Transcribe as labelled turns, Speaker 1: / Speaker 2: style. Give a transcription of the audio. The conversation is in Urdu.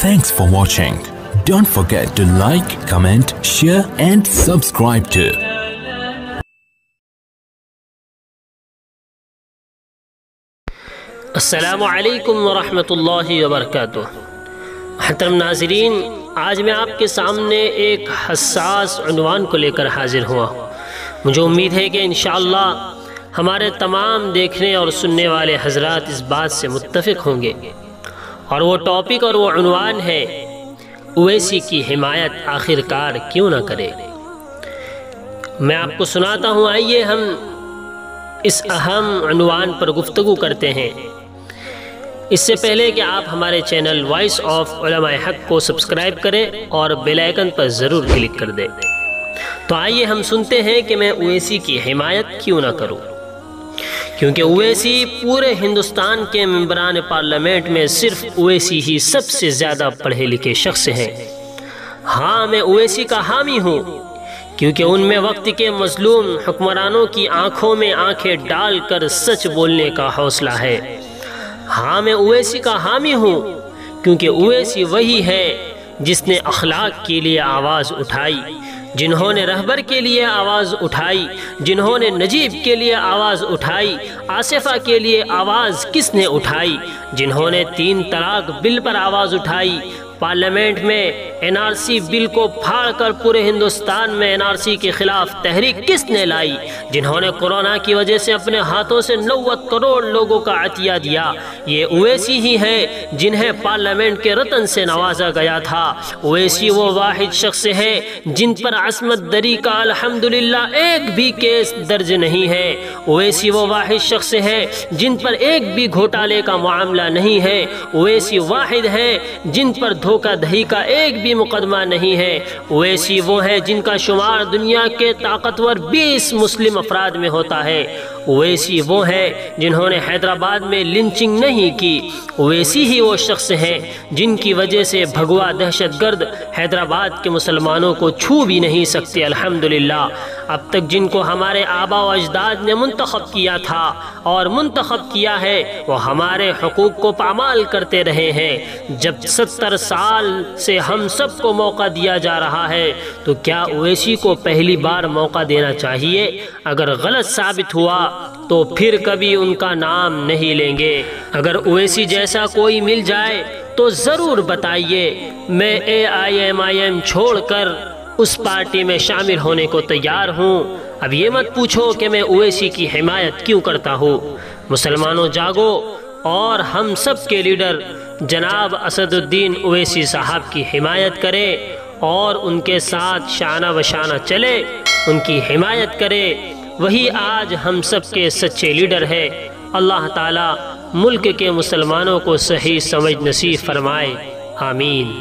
Speaker 1: Thanks for watching. Don't forget to like, comment, share and subscribe to.
Speaker 2: السلام علیکم ورحمۃ اللہ وبرکاتہ۔ محترم ناظرین، آج میں آپ کے سامنے ایک حساس عنوان کو لے کر حاضر ہوا ہوں۔ مجھے امید ہے کہ انشاءاللہ ہمارے تمام دیکھنے اور سننے والے حضرات اس بات سے متفق ہوں گے، اور وہ ٹاپک اور وہ عنوان ہے اویسی کی حمایت آخر کار کیوں نہ کرے۔ میں آپ کو سناتا ہوں، آئیے ہم اس اہم عنوان پر گفتگو کرتے ہیں۔ اس سے پہلے کہ آپ ہمارے چینل وائس آف علماء حق کو سبسکرائب کریں اور بیل آئیکن پر ضرور کلک کر دیں، تو آئیے ہم سنتے ہیں کہ میں اویسی کی حمایت کیوں نہ کروں۔ کیونکہ اویسی پورے ہندوستان کے ممبران پارلیمنٹ میں صرف اویسی ہی سب سے زیادہ پڑھے لکھے شخص ہیں۔ ہاں، میں اویسی کا حامی ہوں، کیونکہ ان میں وقت کے مظلوم حکمرانوں کی آنکھوں میں آنکھیں ڈال کر سچ بولنے کا حوصلہ ہے۔ ہاں، میں اویسی کا حامی ہوں، کیونکہ اویسی وہی ہے جس نے اخلاق کے لیے آواز اٹھائی، جنہوں نے رہبر کے لیے آواز اٹھائی، جنہوں نے نجیب کے لیے آواز اٹھائی، آصفہ کے لیے آواز کس نے اٹھائی، جنہوں نے 3 طلاق بل پر آواز اٹھائی، پارلیمنٹ میں این آر سی بل کو پھاڑ کر پورے ہندوستان میں این آر سی کے خلاف تحریک کس نے لائی، جنہوں نے کورونا کی وجہ سے اپنے ہاتھوں سے 90 کروڑ لوگوں کا عطیہ دیا، یہ اویسی ہی ہے جنہیں پارلیمنٹ کے رتن سے نوازا گیا تھا۔ اویسی وہ واحد شخص ہے جن پر عصمت دری کا الحمدللہ ایک بھی کیس درج نہیں ہے۔ اویسی وہ واحد شخص ہے جن پر ایک بھی گھوٹالے کا معاملہ نہیں ہے۔ اویسی واحد ہے جن پر دھوکہ دہی کا ایک بھی مقدمہ نہیں ہے۔ اویسی وہ ہے جن کا شمار دنیا کے طاقتور 20 مسلم افراد میں ہوتا ہے۔ اویسی وہ ہے جنہوں نے حیدرآباد میں لنچنگ نہیں کی۔ اویسی ہی وہ شخص ہیں جن کی وجہ سے بھگوا دہشت گرد حیدرآباد کے مسلمانوں کو چھو بھی نہیں سکتے۔ الحمدللہ اب تک جن کو ہمارے آباء و اجداد نے منتخب کیا تھا اور منتخب کیا ہے، وہ ہمارے حقوق کو پامال کرتے رہے ہیں۔ جب 70 سال سے ہم سب کو موقع دیا جا رہا ہے، تو کیا اویسی کو پہلی بار موقع دینا چاہیے؟ اگر غلط ثابت ہوا تو پھر کبھی ان کا نام نہیں لیں گے۔ اگر اویسی جیسا کوئی مل جائے تو ضرور بتائیے، میں AIMIM چھوڑ کر اس پارٹی میں شامل ہونے کو تیار ہوں۔ اب یہ مت پوچھو کہ میں اویسی کی حمایت کیوں کرتا ہوں۔ مسلمانوں جاگو اور ہم سب کے لیڈر جناب اسد الدین اویسی صاحب کی حمایت کریں اور ان کے ساتھ شانہ بشانہ چلے، ان کی حمایت کرے۔ وہی آج ہم سب کے سچے لیڈر ہے۔ اللہ تعالی ملک کے مسلمانوں کو صحیح سمجھ نصیب فرمائے، آمین۔